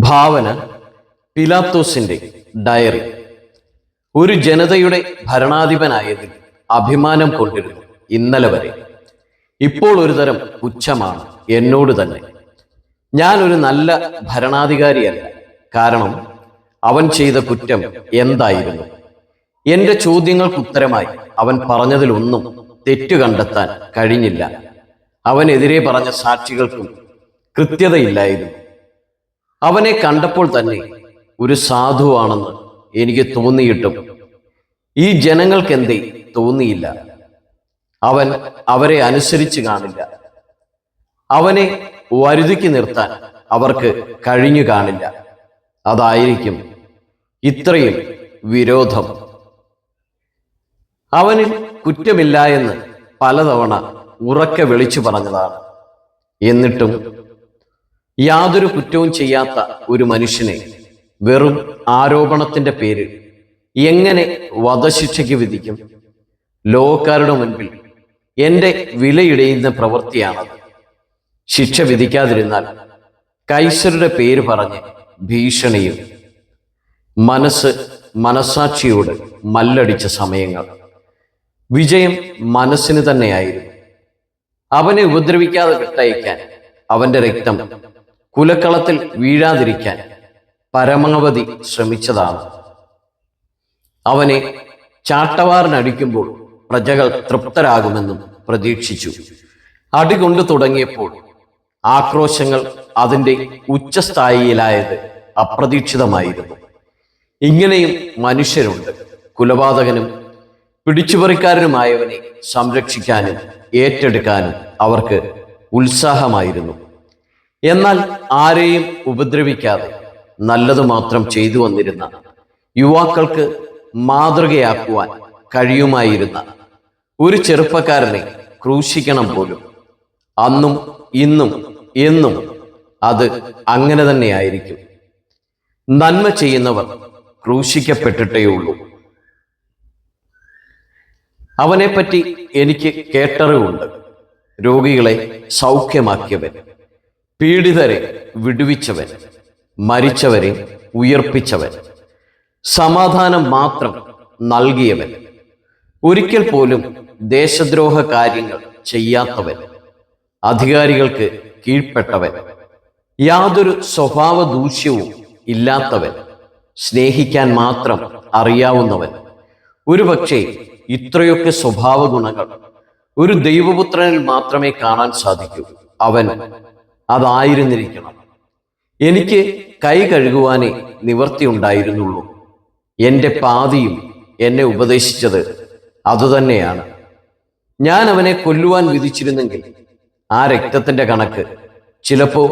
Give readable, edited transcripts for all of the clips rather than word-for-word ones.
ഭാവന പിലാത്തോസിന്റെ ഡയറി. ഒരു ജനതയുടെ ഭരണാധിപനായതിൽ അഭിമാനം കൊണ്ടിരുന്നു ഇന്നലെ വരെ. ഇപ്പോൾ ഒരുതരം പുച്ഛമാണ് എന്നോട് തന്നെ. ഞാൻ ഒരു നല്ല ഭരണാധികാരിയല്ല. കാരണം അവൻ ചെയ്ത കുറ്റം എന്തായിരുന്നു? എന്റെ ചോദ്യങ്ങൾക്ക് ഉത്തരമായി അവൻ പറഞ്ഞതിലൊന്നും തെറ്റു കണ്ടെത്താൻ കഴിഞ്ഞില്ല. അവനെതിരെ പറഞ്ഞ സാക്ഷികൾക്കും കൃത്യതയില്ലായിരുന്നു. അവനെ കണ്ടപ്പോൾ തന്നെ ഒരു സാധുവാണെന്ന് എനിക്ക് തോന്നിയിട്ടും ഈ ജനങ്ങൾക്കെന്തേ തോന്നിയില്ല? അവൻ അവരെ അനുസരിച്ച് കാണില്ല. അവനെ വരുതിക്ക് നിർത്താൻ അവർക്ക് കഴിഞ്ഞു കാണില്ല. അതായിരിക്കും ഇത്രയും വിരോധം. അവനിൽ കുറ്റമില്ല എന്ന് പലതവണ ഉറക്കെ വിളിച്ചു പറഞ്ഞതാണ്. എന്നിട്ടും യാതൊരു കുറ്റവും ചെയ്യാത്ത ഒരു മനുഷ്യനെ വെറും ആരോപണത്തിന്റെ പേരിൽ എങ്ങനെ വധശിക്ഷയ്ക്ക് വിധിക്കും? ലോകക്കാരുടെ മുൻപിൽ എന്റെ വിലയിടയുന്ന പ്രവൃത്തിയാണത്. ശിക്ഷ വിധിക്കാതിരുന്നാൽ കൈസരുടെ പേര് പറഞ്ഞ് ഭീഷണിയും. മനസ്സാക്ഷിയോട് മല്ലടിച്ച സമയങ്ങൾ. വിജയം മനസ്സിന് തന്നെയായിരുന്നു. അവനെ ഉപദ്രവിക്കാതെ വിട്ടയക്കാൻ, അവന്റെ രക്തം കുലക്കളത്തിൽ വീഴാതിരിക്കാൻ പരമാവധി ശ്രമിച്ചതാണ്. അവനെ ചാട്ടവാറിനടിക്കുമ്പോൾ പ്രജകൾ തൃപ്തരാകുമെന്നും പ്രതീക്ഷിച്ചു. അടികൊണ്ടു തുടങ്ങിയപ്പോൾ ആക്രോശങ്ങൾ അതിൻ്റെ ഉച്ചസ്ഥായിയിലായത് അപ്രതീക്ഷിതമായിരുന്നു. ഇങ്ങനെയും മനുഷ്യരുണ്ട്. കുലപാതകനും പിടിച്ചുപറിക്കാരനുമായവനെ സംരക്ഷിക്കാനും ഏറ്റെടുക്കാനും അവർക്ക് ഉത്സാഹമായിരുന്നു. എന്നാൽ ആരെയും ഉപദ്രവിക്കാതെ നല്ലത് മാത്രം ചെയ്തു വന്നിരുന്ന യുവാക്കൾക്ക് മാതൃകയാക്കുവാൻ കഴിയുമായിരുന്ന ഒരു ചെറുപ്പക്കാരനെ ക്രൂശിക്കണം പോലും. അന്നും ഇന്നും എന്നും അത് അങ്ങനെ തന്നെയായിരിക്കും. നന്മ ചെയ്യുന്നവർ ക്രൂശിക്കപ്പെട്ടിട്ടേയുള്ളൂ. അവനെപ്പറ്റി എനിക്ക് കേട്ടറിവുണ്ട്. രോഗികളെ സൗഖ്യമാക്കിയവൻ, പീഡിതരെ വിടുവിച്ചവൻ, മരിച്ചവരെ ഉയർപ്പിച്ചവൻ, സമാധാനം മാത്രം നൽകിയവൻ, ഒരിക്കൽ പോലും ദേശദ്രോഹ കാര്യങ്ങൾ ചെയ്യാത്തവൻ, അധികാരികൾക്ക് കീഴ്പ്പെട്ടവൻ, യാതൊരു സ്വഭാവ ദൂഷ്യവും ഇല്ലാത്തവൻ, സ്നേഹിക്കാൻ മാത്രം അറിയാവുന്നവൻ. ഒരുപക്ഷെ ഇത്രയൊക്കെ സ്വഭാവ ഗുണങ്ങൾ ഒരു ദൈവപുത്രനിൽ മാത്രമേ കാണാൻ സാധിക്കൂ. അവൻ അതായിരുന്നിരിക്കണം. എനിക്ക് കൈ കഴുകുവാനേ നിവർത്തിയുണ്ടായിരുന്നുള്ളൂ. എൻ്റെ പാതിയും എന്നെ ഉപദേശിച്ചത് അതുതന്നെയാണ്. ഞാൻ അവനെ കൊല്ലുവാൻ വിധിച്ചിരുന്നെങ്കിൽ ആ രക്തത്തിന്റെ കണക്ക് ചിലപ്പോ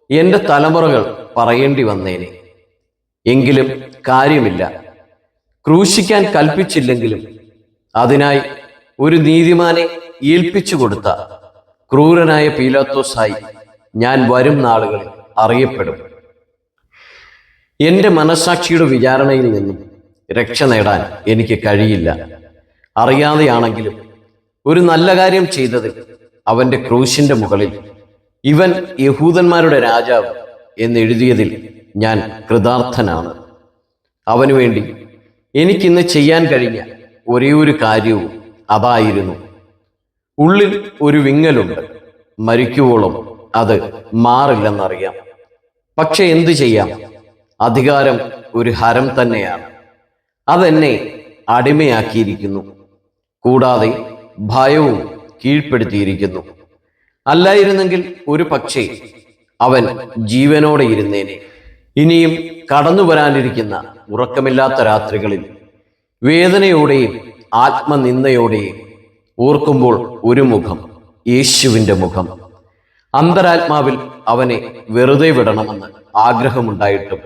എൻ്റെ തലമുറകൾ പറയേണ്ടി വന്നേനെ. എങ്കിലും കാര്യമില്ല. ക്രൂശിക്കാൻ കൽപ്പിച്ചില്ലെങ്കിലും അതിനായി ഒരു നീതിമാനെ ഏൽപ്പിച്ചു കൊടുത്ത ക്രൂരനായ പീലാത്തോസായി ഞാൻ വരും നാളുകളിൽ അറിയപ്പെടും. എൻ്റെ മനസ്സാക്ഷിയുടെ വിചാരണയിൽ നിന്നും രക്ഷ നേടാൻ എനിക്ക് കഴിയില്ല. അറിയാതെയാണെങ്കിലും ഒരു നല്ല കാര്യം ചെയ്തതിൽ അവന്റെ ക്രൂശിന്റെ മുകളിൽ ഇവൻ യഹൂദന്മാരുടെ രാജാവ് എന്നെഴുതിയതിൽ ഞാൻ കൃതാർത്ഥനാണ്. അവനു വേണ്ടി എനിക്കിന്ന് ചെയ്യാൻ കഴിഞ്ഞ ഒരേ ഒരു കാര്യവും അതായിരുന്നു. ഉള്ളിൽ ഒരു വിങ്ങലുണ്ട്. മരിക്കുവോളം അത് മാറില്ലെന്നറിയാം. പക്ഷെ എന്തു ചെയ്യാം? അധികാരം ഒരു ഹരം തന്നെയാണ്. അതെന്നെ അടിമയാക്കിയിരിക്കുന്നു. കൂടാതെ ഭയവും കീഴ്പ്പെടുത്തിയിരിക്കുന്നു. അല്ലായിരുന്നെങ്കിൽ ഒരു പക്ഷേ അവൻ ജീവനോടെ ഇരുന്നേനെ. ഇനിയും കടന്നു വരാനിരിക്കുന്ന ഉറക്കമില്ലാത്ത രാത്രികളിൽ വേദനയോടെയും ആത്മനിന്ദയോടെയും ഓർക്കുമ്പോൾ ഒരു മുഖം, യേശുവിൻ്റെ മുഖം. അന്തരാത്മാവിൽ അവനെ വെറുതെ വിടണമെന്ന് ആഗ്രഹമുണ്ടായിട്ടും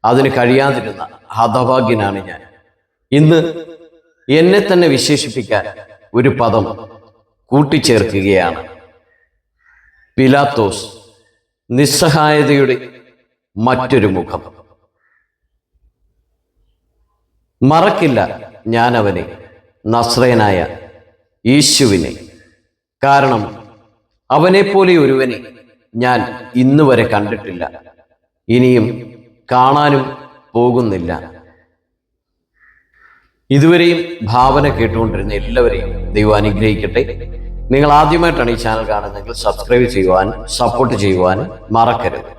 അതിന് കഴിയാതിരുന്ന ഹതഭാഗ്യനാണ് ഞാൻ. ഇന്ന് എന്നെ തന്നെ വിശേഷിപ്പിക്കാൻ ഒരു പദം കൂട്ടിച്ചേർക്കുകയാണ്. പിലാത്തോസ്, നിസ്സഹായതയുടെ മറ്റൊരു മുഖം. മറക്കില്ല ഞാൻ അവനെ, നസ്രയനായ യേശുവിനെ. കാരണം അവനെപ്പോലെ ഒരുവനെ ഞാൻ ഇന്നുവരെ കണ്ടിട്ടില്ല. ഇനിയും കാണാനും പോകുന്നില്ല. ഇതുവരെയും ഭാവന കേട്ടുകൊണ്ടിരുന്ന എല്ലാവരെയും ദൈവം അനുഗ്രഹിക്കട്ടെ. നിങ്ങൾ ആദ്യമായിട്ടാണ് ഈ ചാനൽ കാണുന്നതെങ്കിൽ സബ്സ്ക്രൈബ് ചെയ്യുവാനും സപ്പോർട്ട് ചെയ്യുവാനും മറക്കരുത്.